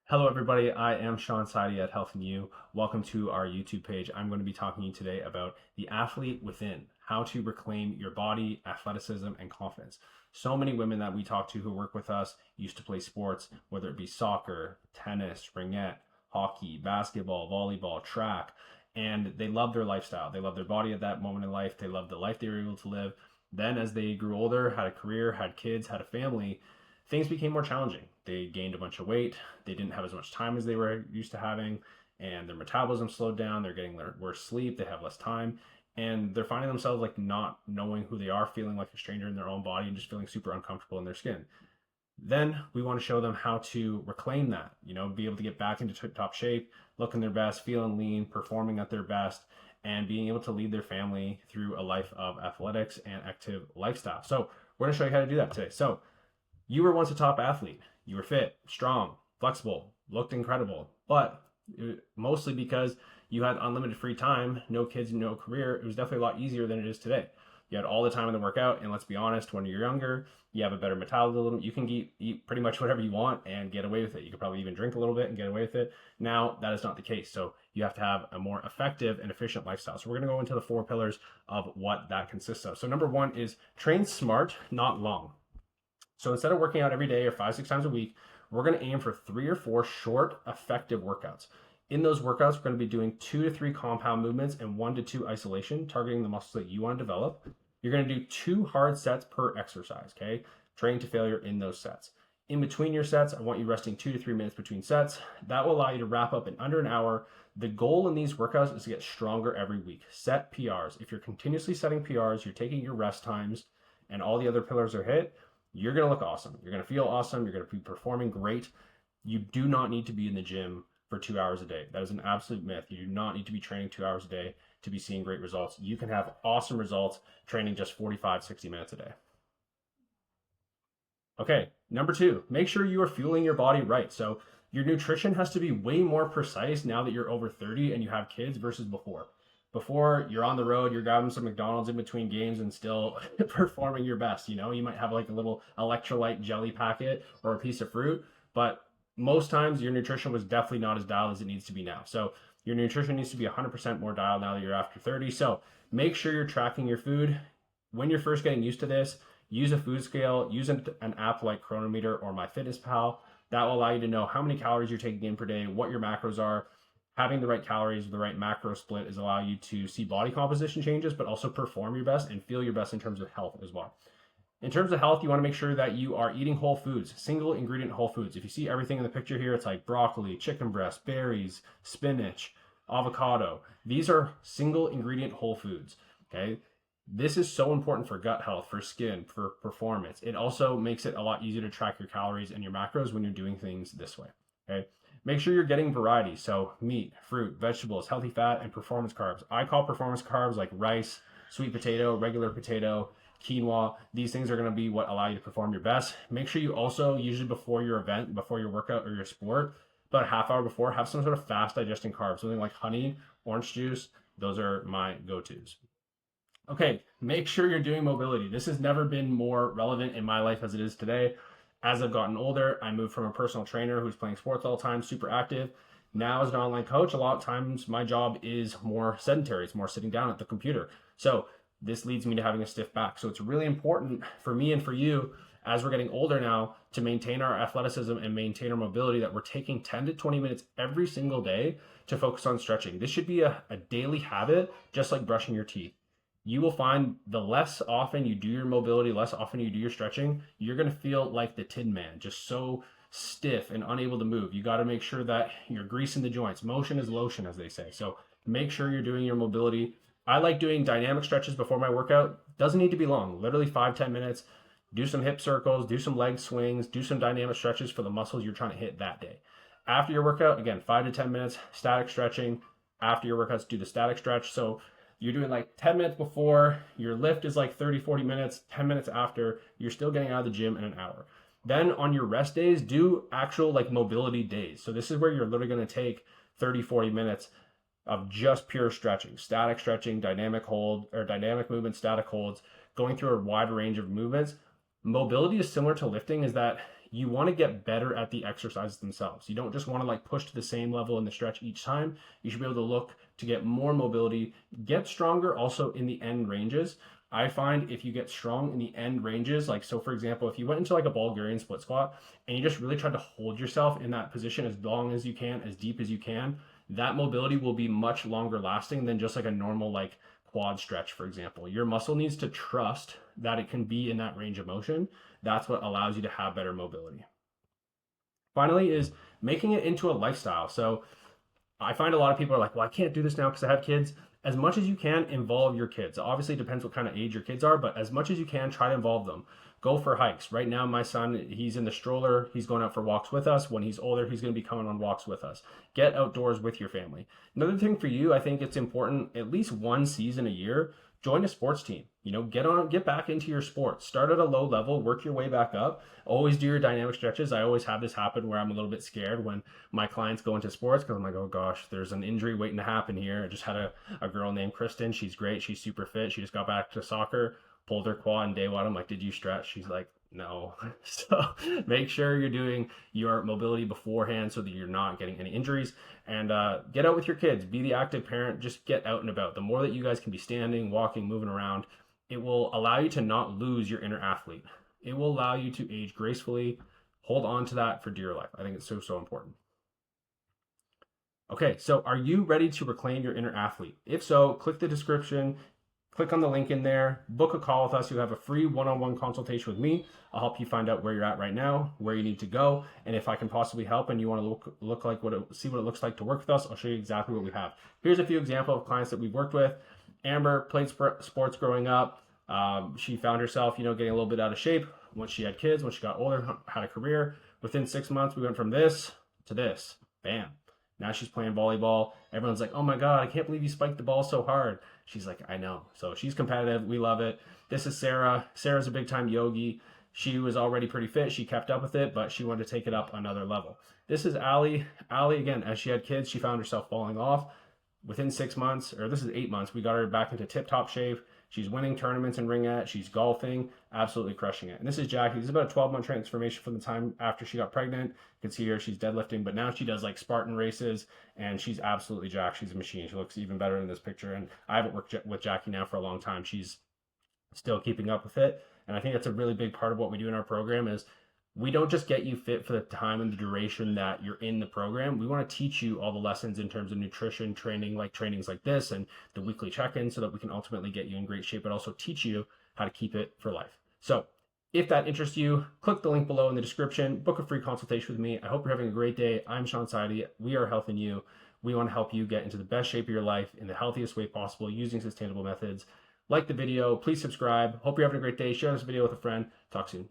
Hello, everybody. I am Shaun Sidey at HealthNU. Welcome to our YouTube page. I'm going to be talking to you today about the athlete within, how to reclaim your body, athleticism, and confidence. So many women that we talk to who work with us used to play sports, whether it be soccer, tennis, ringette, hockey, basketball, volleyball, track, and they love their lifestyle. They love their body at that moment in life. They love the life they were able to live. Then, as they grew older, had a career, had kids, had a family, things became more challenging. They gained a bunch of weight. They didn't have as much time as they were used to having, and their metabolism slowed down. They're getting worse sleep. They have less time, and they're finding themselves like not knowing who they are, feeling like a stranger in their own body, and just feeling super uncomfortable in their skin. Then we want to show them how to reclaim that, be able to get back into top shape, looking their best, feeling lean, performing at their best, and being able to lead their family through a life of athletics and active lifestyle. So we're going to show you how to do that today. So you were once a top athlete. You were fit, strong, flexible, looked incredible, but mostly because you had unlimited free time, no kids, no career. It was definitely a lot easier than it is today. You had all the time in the workout, and let's be honest, when you're younger, you have a better metabolism. You can eat pretty much whatever you want and get away with it. You could probably even drink a little bit and get away with it. Now, that is not the case. So you have to have a more effective and efficient lifestyle. So we're going to go into the 4 pillars of what that consists of. So number 1 is train smart, not long. So instead of working out every day or 5-6 times a week, we're going to aim for 3 or 4 short, effective workouts. In those workouts, we're going to be doing 2 to 3 compound movements and 1 to 2 isolation, targeting the muscles that you want to develop. You're going to do 2 hard sets per exercise, okay? Train to failure in those sets. In between your sets, I want you resting 2 to 3 minutes between sets. That will allow you to wrap up in under an hour. The goal in these workouts is to get stronger every week. Set PRs. If you're continuously setting PRs, you're taking your rest times, and all the other pillars are hit, you're going to look awesome. You're going to feel awesome. You're going to be performing great. You do not need to be in the gym for 2 hours a day. That is an absolute myth. You do not need to be training 2 hours a day to be seeing great results. You can have awesome results training just 45, 60 minutes a day. Okay, number 2, make sure you are fueling your body right. So your nutrition has to be way more precise now that you're over 30 and you have kids versus before. Before, you're on the road, you're grabbing some McDonald's in between games and still performing your best. You might have like a little electrolyte jelly packet or a piece of fruit, but most times your nutrition was definitely not as dialed as it needs to be now. So your nutrition needs to be 100% more dialed now that you're after 30. So make sure you're tracking your food. When you're first getting used to this, use a food scale, use an app like Chronometer or MyFitnessPal. That will allow you to know how many calories you're taking in per day, what your macros are. Having the right calories, the right macro split is allow you to see body composition changes, but also perform your best and feel your best in terms of health as well. In terms of health, you want to make sure that you are eating whole foods, single ingredient whole foods. If you see everything in the picture here, it's like broccoli, chicken breast, berries, spinach, avocado. These are single ingredient whole foods, okay? This is so important for gut health, for skin, for performance. It also makes it a lot easier to track your calories and your macros when you're doing things this way, okay? Make sure you're getting variety. So meat, fruit, vegetables, healthy fat, and performance carbs. I call performance carbs like rice, sweet potato, regular potato, quinoa. These things are going to be what allow you to perform your best. Make sure you also, usually before your event, before your workout or your sport, about a half hour before, have some sort of fast digesting carbs, something like honey, orange juice. Those are my go-tos. Okay, make sure you're doing mobility. This has never been more relevant in my life as it is today. As I've gotten older, I moved from a personal trainer who's playing sports all the time, super active. Now, as an online coach, a lot of times my job is more sedentary. It's more sitting down at the computer. So this leads me to having a stiff back. So it's really important for me and for you, as we're getting older now, to maintain our athleticism and maintain our mobility, that we're taking 10 to 20 minutes every single day to focus on stretching. This should be a daily habit, just like brushing your teeth. You will find the less often you do your mobility, less often you do your stretching, you're going to feel like the Tin Man, just so stiff and unable to move. You got to make sure that you're greasing the joints. Motion is lotion, as they say. So make sure you're doing your mobility. I like doing dynamic stretches before my workout. Doesn't need to be long, literally 5-10 minutes. Do some hip circles, do some leg swings, do some dynamic stretches for the muscles you're trying to hit that day. After your workout, again, 5 to 10 minutes, static stretching. After your workouts, do the static stretch. So you're doing like 10 minutes before, your lift is like 30-40 minutes, 10 minutes after, you're still getting out of the gym in an hour. Then on your rest days, do actual like mobility days. So this is where you're literally going to take 30-40 minutes of just pure stretching, static stretching, dynamic hold or dynamic movement, static holds, going through a wide range of movements. Mobility is similar to lifting, is that you want to get better at the exercises themselves. You don't just want to like push to the same level in the stretch each time. You should be able to look to get more mobility, get stronger also in the end ranges. I find if you get strong in the end ranges, like, so for example, if you went into like a Bulgarian split squat and you just really tried to hold yourself in that position as long as you can, as deep as you can, that mobility will be much longer lasting than just like a normal like quad stretch, for example. Your muscle needs to trust that it can be in that range of motion. That's what allows you to have better mobility. Finally, is making it into a lifestyle. So I find a lot of people are like, well, I can't do this now because I have kids. As much as you can, involve your kids. Obviously, it depends what kind of age your kids are, but as much as you can, try to involve them. Go for hikes. Right now, my son, he's in the stroller. He's going out for walks with us. When he's older, he's going to be coming on walks with us. Get outdoors with your family. Another thing for you, I think it's important, at least one season a year, join a sports team. You know, get back into your sport. Start at a low level, work your way back up. Always do your dynamic stretches. I always have this happen where I'm a little bit scared when my clients go into sports because I'm like, oh gosh, there's an injury waiting to happen here. I just had a girl named Kristen. She's great. She's super fit. She just got back to soccer, pulled her quad in day one. I'm like, did you stretch? She's like, no. So make sure you're doing your mobility beforehand so that you're not getting any injuries. And get out with your kids. Be the active parent. Just get out and about. The more that you guys can be standing, walking, moving around, it will allow you to not lose your inner athlete. It will allow you to age gracefully. Hold on to that for dear life. I think it's so, so important. Okay, so are you ready to reclaim your inner athlete? If so, click the description, click on the link in there, book a call with us. You have a free one-on-one consultation with me. I'll help you find out where you're at right now, where you need to go, and if I can possibly help and you want to look like see what it looks like to work with us, I'll show you exactly what we have. Here's a few examples of clients that we've worked with. Amber played sports growing up. She found herself, getting a little bit out of shape once she had kids, when she got older, had a career. Within 6 months, we went from this to this. Bam. Now she's playing volleyball. Everyone's like, oh my God, I can't believe you spiked the ball so hard. She's like, I know. So she's competitive. We love it. This is Sarah. Sarah's a big time yogi. She was already pretty fit. She kept up with it, but she wanted to take it up another level. This is Allie. Allie, again, as she had kids, she found herself falling off. Within 6 months, or this is 8 months, we got her back into tip-top shape. She's winning tournaments in ringette. She's golfing, absolutely crushing it. And this is Jackie. This is about a 12-month transformation from the time after she got pregnant. You can see her, she's deadlifting, but now she does like Spartan races, and she's absolutely jacked. She's a machine. She looks even better in this picture. And I haven't worked with Jackie now for a long time. She's still keeping up with it. And I think that's a really big part of what we do in our program is we don't just get you fit for the time and the duration that you're in the program. We want to teach you all the lessons in terms of nutrition, training, like trainings like this and the weekly check-in so that we can ultimately get you in great shape, but also teach you how to keep it for life. So if that interests you, click the link below in the description, book a free consultation with me. I hope you're having a great day. I'm Shaun Sidey. We are HealthNU. We want to help you get into the best shape of your life in the healthiest way possible using sustainable methods. Like the video, please subscribe. Hope you're having a great day. Share this video with a friend. Talk soon.